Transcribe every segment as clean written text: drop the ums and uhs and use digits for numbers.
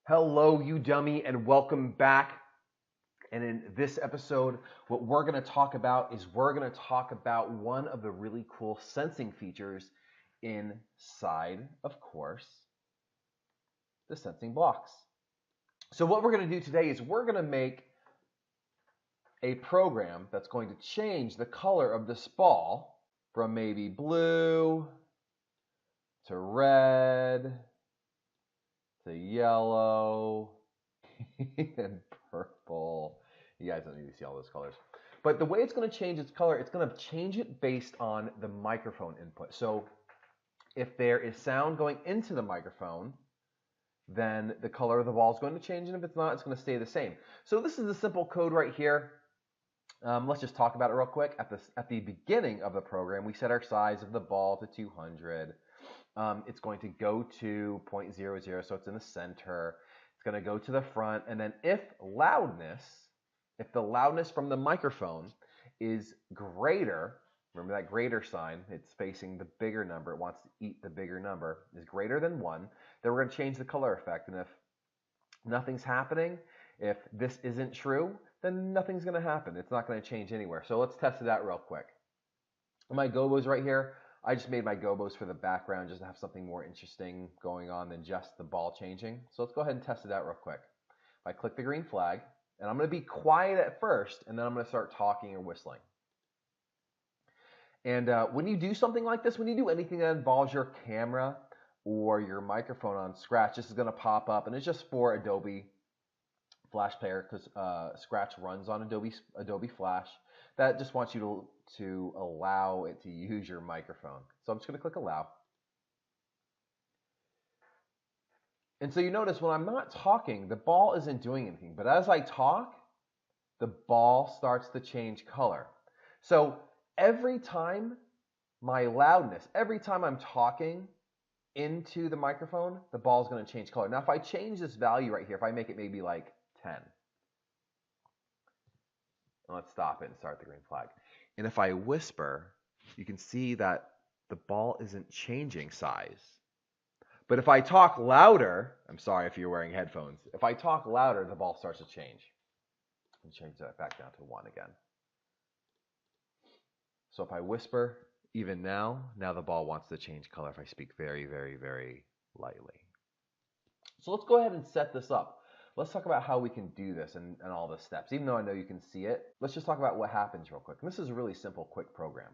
Hello, you dummy, and welcome back. And in this episode, what we're going to talk about is one of the really cool sensing features inside, of course, the sensing blocks. So what we're going to do today is we're going to make a program that's going to change the color of this ball from maybe blue to red to yellow and purple. You guys don't need to see all those colors. But the way it's going to change its color, it's going to change it based on the microphone input. So if there is sound going into the microphone, then the color of the ball is going to change, and if it's not, it's going to stay the same. So this is the simple code right here. Let's just talk about it real quick. At the beginning of the program, we set our size of the ball to 200. It's going to go to 0.00, so it's in the center. It's going to go to the front, and then if the loudness from the microphone is greater, remember that greater sign, it's facing the bigger number, it wants to eat the bigger number, is greater than 1, then we're going to change the color effect. And if nothing's happening, if this isn't true, then nothing's going to happen. It's not going to change anywhere. So let's test it out real quick. My gobos right here, I just made my gobos for the background just to have something more interesting going on than just the ball changing. So let's go ahead and test it out real quick. If I click the green flag, and I'm going to be quiet at first, and then I'm going to start talking or whistling. And when you do something like this, when you do anything that involves your camera or your microphone on Scratch, this is going to pop up, and it's just for Adobe Flash Player, because Scratch runs on Adobe Flash. That just wants you to allow it to use your microphone. So I'm just going to click allow. And so you notice when I'm not talking, the ball isn't doing anything. But as I talk, the ball starts to change color. So every time every time I'm talking into the microphone, the ball is going to change color. Now, if I change this value right here, if I make it maybe like 10, let's stop it and start the green flag. And if I whisper, you can see that the ball isn't changing size. But if I talk louder, I'm sorry if you're wearing headphones, if I talk louder, the ball starts to change. And change that back down to 1 again. So if I whisper, even now the ball wants to change color if I speak very, very, very lightly. So let's go ahead and set this up. Let's talk about how we can do this and all the steps. Even though I know you can see it, let's just talk about what happens real quick. And this is a really simple, quick program.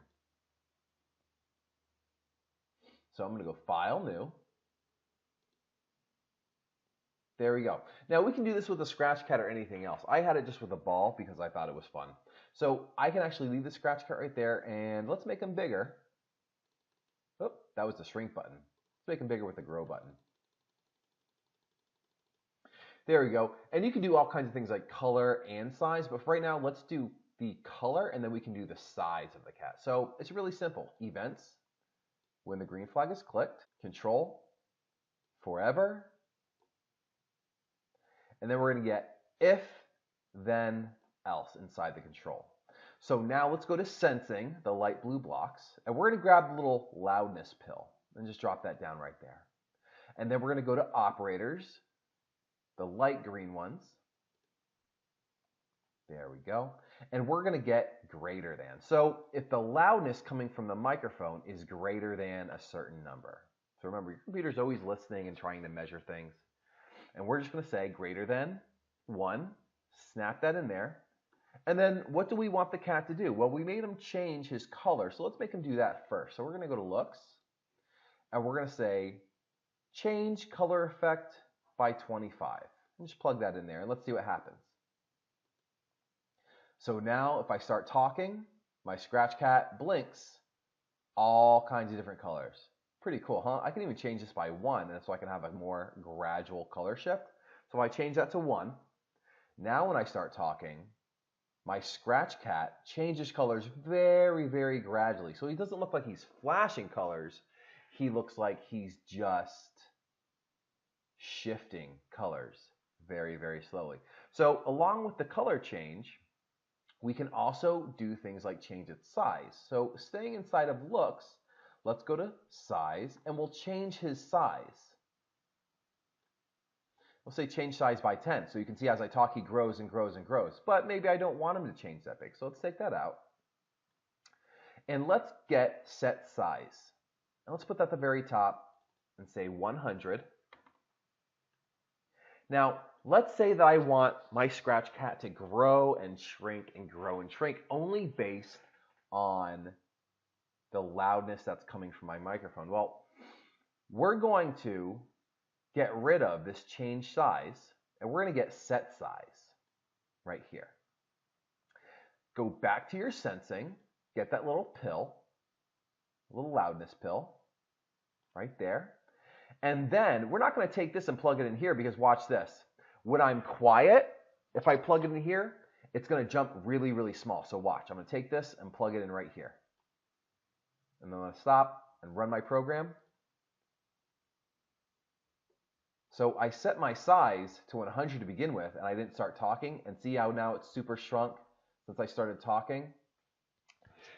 So I'm going to go File, New. There we go. Now we can do this with a scratch cat or anything else. I had it just with a ball because I thought it was fun. So I can actually leave the scratch cat right there, and let's make them bigger. Oh, that was the shrink button. Let's make them bigger with the grow button. There we go. And you can do all kinds of things like color and size, but for right now, let's do the color, and then we can do the size of the cat. So it's really simple. Events, when the green flag is clicked, control, forever, and then we're going to get if, then, else inside the control. So now let's go to sensing, the light blue blocks, and we're going to grab the little loudness pill and just drop that down right there. And then we're going to go to operators, the light green ones. There we go. And we're going to get greater than. So if the loudness coming from the microphone is greater than a certain number. So remember, your computer's always listening and trying to measure things. And we're just going to say greater than 1, snap that in there. And then what do we want the cat to do? Well, we made him change his color, so let's make him do that first. So we're going to go to looks, and we're going to say change color effect by 25. And just plug that in there, and let's see what happens. So now if I start talking, my scratch cat blinks all kinds of different colors. Pretty cool, huh? I can even change this by 1, and so I can have a more gradual color shift. So I change that to 1. Now when I start talking, my scratch cat changes colors very, very gradually. So he doesn't look like he's flashing colors. He looks like he's just shifting colors very, very slowly. So along with the color change, we can also do things like change its size. So staying inside of looks, let's go to size, and we'll change his size. We'll say change size by 10. So you can see as I talk, he grows and grows and grows. But maybe I don't want him to change that big. So let's take that out. And let's get set size. And let's put that at the very top and say 100. Now, let's say that I want my Scratch Cat to grow and shrink and grow and shrink only based on the loudness that's coming from my microphone. Well, we're going to get rid of this change size, and we're going to get set size right here. Go back to your sensing, get that little pill, little loudness pill right there. And then we're not going to take this and plug it in here because watch this. When I'm quiet, if I plug it in here, it's going to jump really, really small. So watch. I'm going to take this and plug it in right here. And then I'm going to stop and run my program. So I set my size to 100 to begin with, and I didn't start talking. And see how now it's super shrunk since I started talking?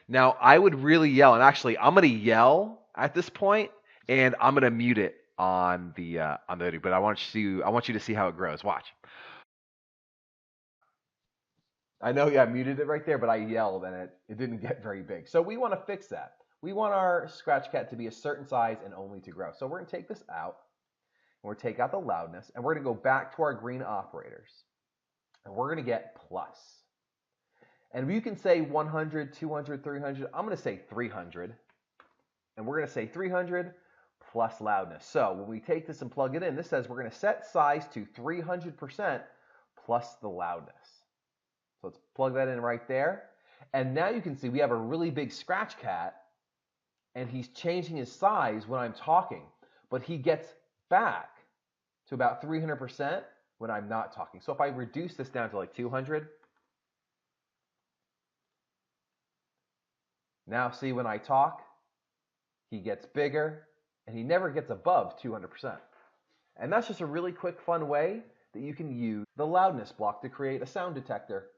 Now, I would really yell. And actually, I'm going to yell at this point, and I'm going to mute it on the video, but I want you to see how it grows. Watch. I know, yeah, I muted it right there, but I yelled and it didn't get very big. So we want to fix that. We want our Scratch Cat to be a certain size and only to grow. So we're going to take this out, and we're going to take out the loudness, and we're going to go back to our green operators, and we're going to get plus. And you can say 100, 200, 300. I'm going to say 300, and we're going to say 300 plus loudness. So when we take this and plug it in, this says we're going to set size to 300% plus the loudness. So let's plug that in right there. And now you can see we have a really big Scratch Cat, and he's changing his size when I'm talking. But he gets back to about 300% when I'm not talking. So if I reduce this down to like 200, now see when I talk, he gets bigger, and he never gets above 200%. And that's just a really quick, fun way that you can use the loudness block to create a sound detector.